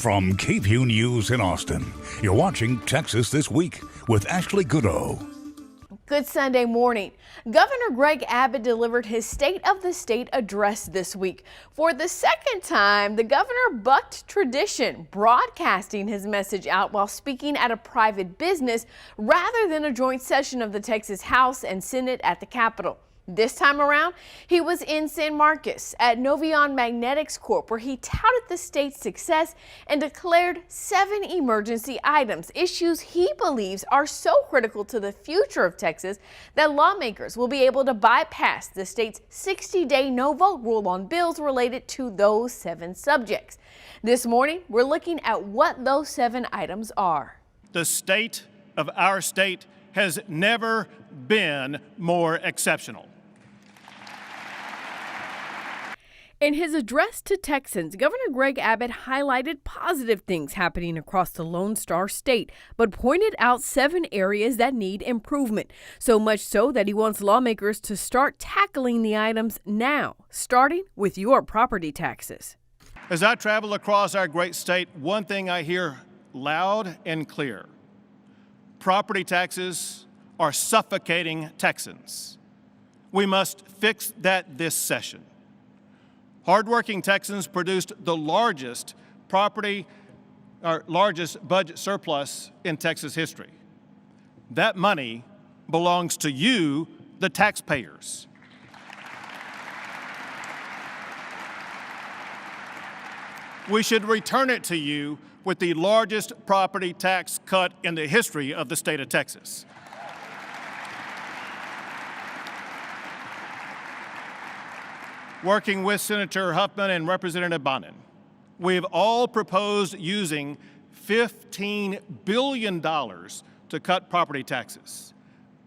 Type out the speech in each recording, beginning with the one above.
From KVUE News in Austin, you're watching Texas This Week with Ashley Goodo. Good Sunday morning. Governor Greg Abbott delivered his State of the State address this week. For the second time, the governor bucked tradition, broadcasting his message out while speaking at a private business rather than a joint session of the Texas House and Senate at the Capitol. This time around, he was in San Marcos at Novion Magnetics Corp, where he touted the state's success and declared 7 emergency items, issues he believes are so critical to the future of Texas that lawmakers will be able to bypass the state's 60-day no-vote rule on bills related to those 7 subjects. This morning, we're looking at what those 7 items are. The state of our state has never been more exceptional. In his address to Texans, Governor Greg Abbott highlighted positive things happening across the Lone Star State, but pointed out 7 areas that need improvement. So much so that he wants lawmakers to start tackling the items now, starting with your property taxes. As I travel across our great state, one thing I hear loud and clear: property taxes are suffocating Texans. We must fix that this session. Hardworking Texans produced the largest budget surplus in Texas history. That money belongs to you, the taxpayers. We should return it to you with the largest property tax cut in the history of the state of Texas. Working with Senator Huffman and Representative Bonin, we've all proposed using $15 billion to cut property taxes.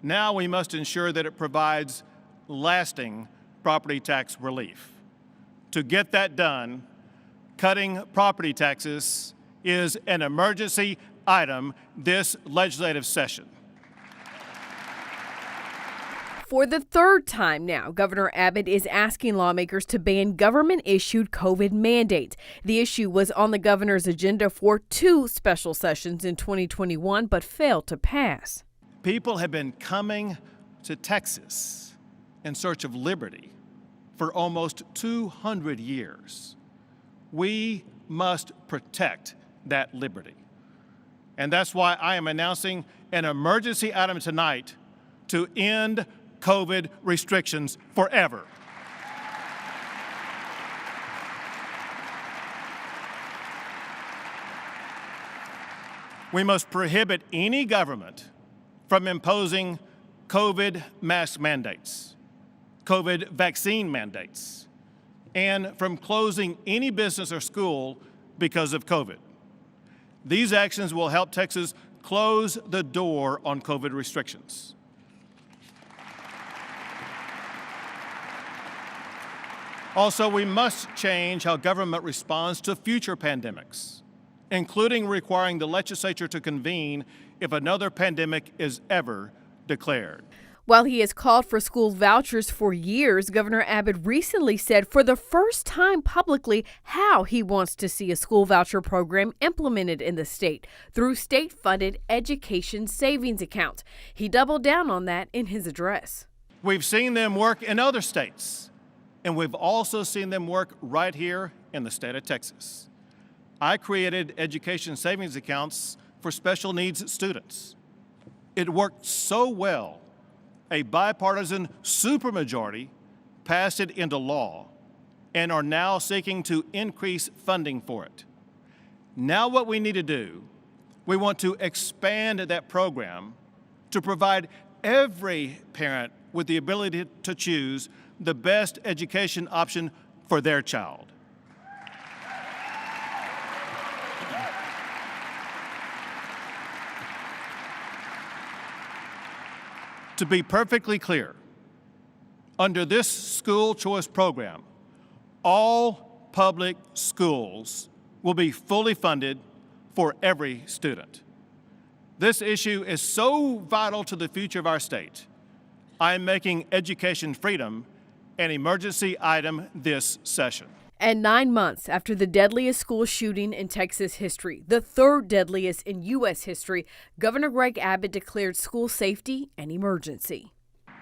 Now we must ensure that it provides lasting property tax relief. To get that done, cutting property taxes is an emergency item this legislative session. For the 3rd time now, Governor Abbott is asking lawmakers to ban government-issued COVID mandates. The issue was on the governor's agenda for 2 special sessions in 2021, but failed to pass. People have been coming to Texas in search of liberty for almost 200 years. We must protect that liberty. And that's why I am announcing an emergency item tonight to end COVID restrictions forever. We must prohibit any government from imposing COVID mask mandates, COVID vaccine mandates, and from closing any business or school because of COVID. These actions will help Texas close the door on COVID restrictions. Also, we must change how government responds to future pandemics, including requiring the legislature to convene if another pandemic is ever declared. While he has called for school vouchers for years, Governor Abbott recently said for the first time publicly how he wants to see a school voucher program implemented in the state through state-funded education savings accounts. He doubled down on that in his address. We've seen them work in other states, and we've also seen them work right here in the state of Texas. I created education savings accounts for special needs students. It worked so well, a bipartisan supermajority passed it into law and are now seeking to increase funding for it. Now what we need to do, we want to expand that program to provide every parent with the ability to choose the best education option for their child. To be perfectly clear, under this school choice program, all public schools will be fully funded for every student. This issue is so vital to the future of our state. I am making education freedom an emergency item this session. And 9 months after the deadliest school shooting in Texas history, the third deadliest in U.S. history, Governor Greg Abbott declared school safety an emergency.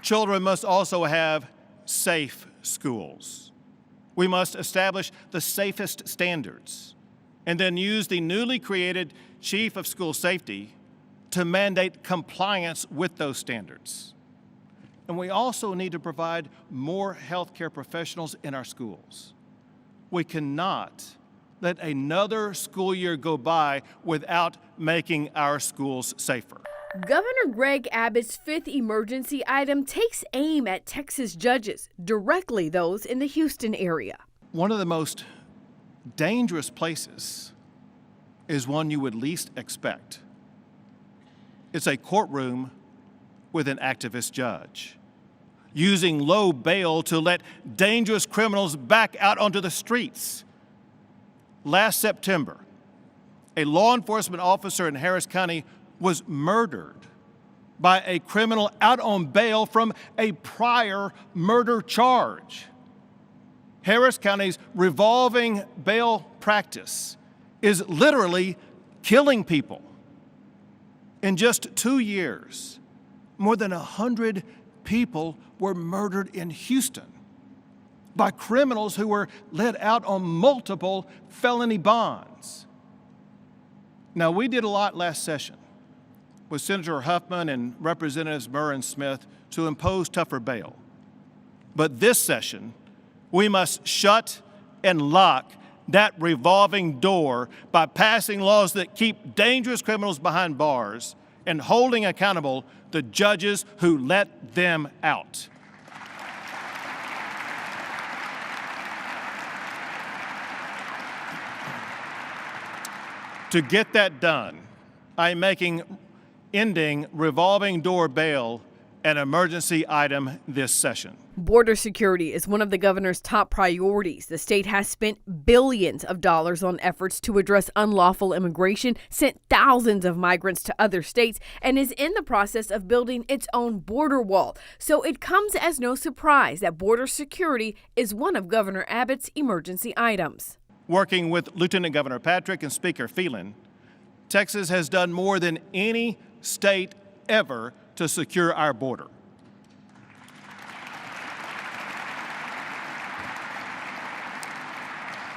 Children must also have safe schools. We must establish the safest standards and then use the newly created Chief of School Safety to mandate compliance with those standards. And we also need to provide more healthcare professionals in our schools. We cannot let another school year go by without making our schools safer. Governor Greg Abbott's fifth emergency item takes aim at Texas judges, directly those in the Houston area. One of the most dangerous places is one you would least expect. It's a courtroom with an activist judge, using low bail to let dangerous criminals back out onto the streets. Last September, a law enforcement officer in Harris County was murdered by a criminal out on bail from a prior murder charge. Harris County's revolving bail practice is literally killing people. In just 2 years, more than 100 people were murdered in Houston by criminals who were let out on multiple felony bonds. Now, we did a lot last session with Senator Huffman and Representatives Murr and Smith to impose tougher bail. But this session, we must shut and lock that revolving door by passing laws that keep dangerous criminals behind bars and holding accountable the judges who let them out. To get that done, I'm making ending revolving door bail an emergency item this session. Border security is one of the governor's top priorities. The state has spent billions of dollars on efforts to address unlawful immigration, sent thousands of migrants to other states, and is in the process of building its own border wall. So it comes as no surprise that border security is one of Governor Abbott's emergency items. Working with Lieutenant Governor Patrick and Speaker Phelan, Texas has done more than any state ever to secure our border.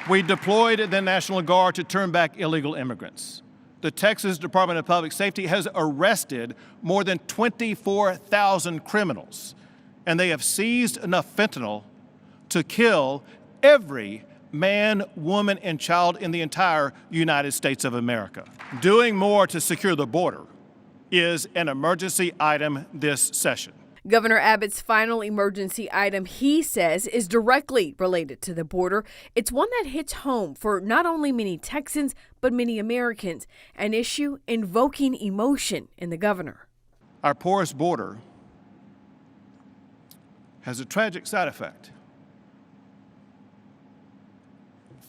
We deployed the National Guard to turn back illegal immigrants. The Texas Department of Public Safety has arrested more than 24,000 criminals, and they have seized enough fentanyl to kill every man, woman, and child in the entire United States of America. Doing more to secure the border is an emergency item this session. Governor Abbott's final emergency item, he says, is directly related to the border. It's one that hits home for not only many Texans, but many Americans, an issue invoking emotion in the governor. Our porous border has a tragic side effect.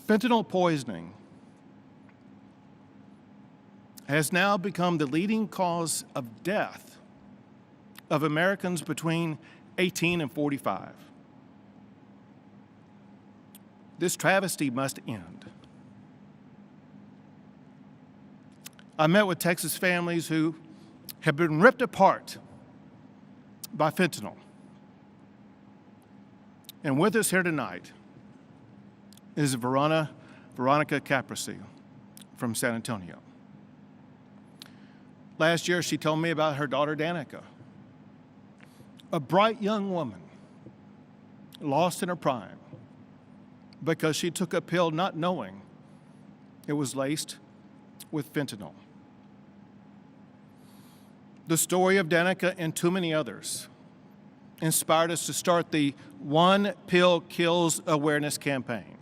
Fentanyl poisoning has now become the leading cause of death of Americans between 18 and 45. This travesty must end. I met with Texas families who have been ripped apart by fentanyl. And with us here tonight is Veronica Caprisi from San Antonio. Last year, she told me about her daughter, Danica, a bright young woman lost in her prime because she took a pill not knowing it was laced with fentanyl. The story of Danica and too many others inspired us to start the One Pill Kills awareness campaign.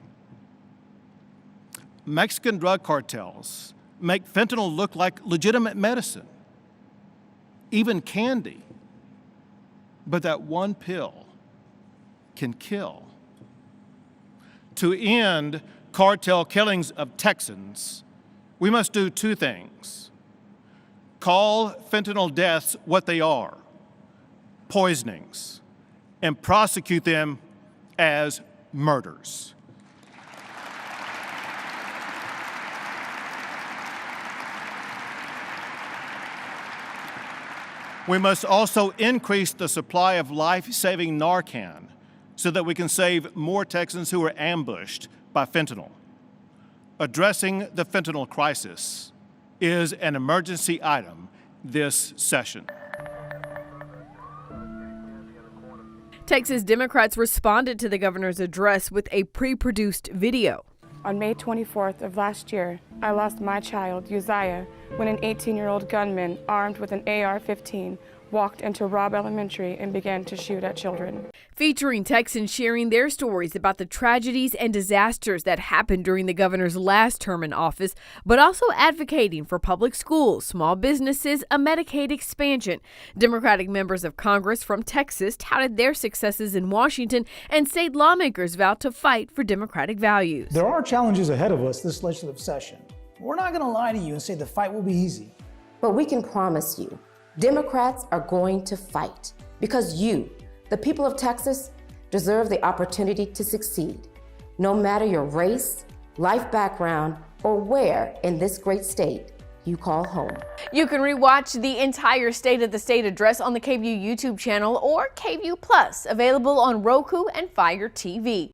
Mexican drug cartels make fentanyl look like legitimate medicine, even candy. But that one pill can kill. To end cartel killings of Texans, we must do two things. Call fentanyl deaths what they are, poisonings, and prosecute them as murders. We must also increase the supply of life-saving Narcan so that we can save more Texans who are ambushed by fentanyl. Addressing the fentanyl crisis is an emergency item this session. Texas Democrats responded to the governor's address with a pre-produced video. On May 24th of last year, I lost my child, Uzziah, when an 18-year-old gunman armed with an AR-15 walked into Robb Elementary and began to shoot at children. Featuring Texans sharing their stories about the tragedies and disasters that happened during the governor's last term in office, but also advocating for public schools, small businesses, a Medicaid expansion. Democratic members of Congress from Texas touted their successes in Washington, and state lawmakers vowed to fight for Democratic values. There are challenges ahead of us this legislative session. We're not going to lie to you and say the fight will be easy. But we can promise you, Democrats are going to fight because you, the people of Texas, deserve the opportunity to succeed, no matter your race, life background, or where in this great state you call home. You can rewatch the entire State of the State address on the KVUE YouTube channel or KVUE Plus, available on Roku and Fire TV.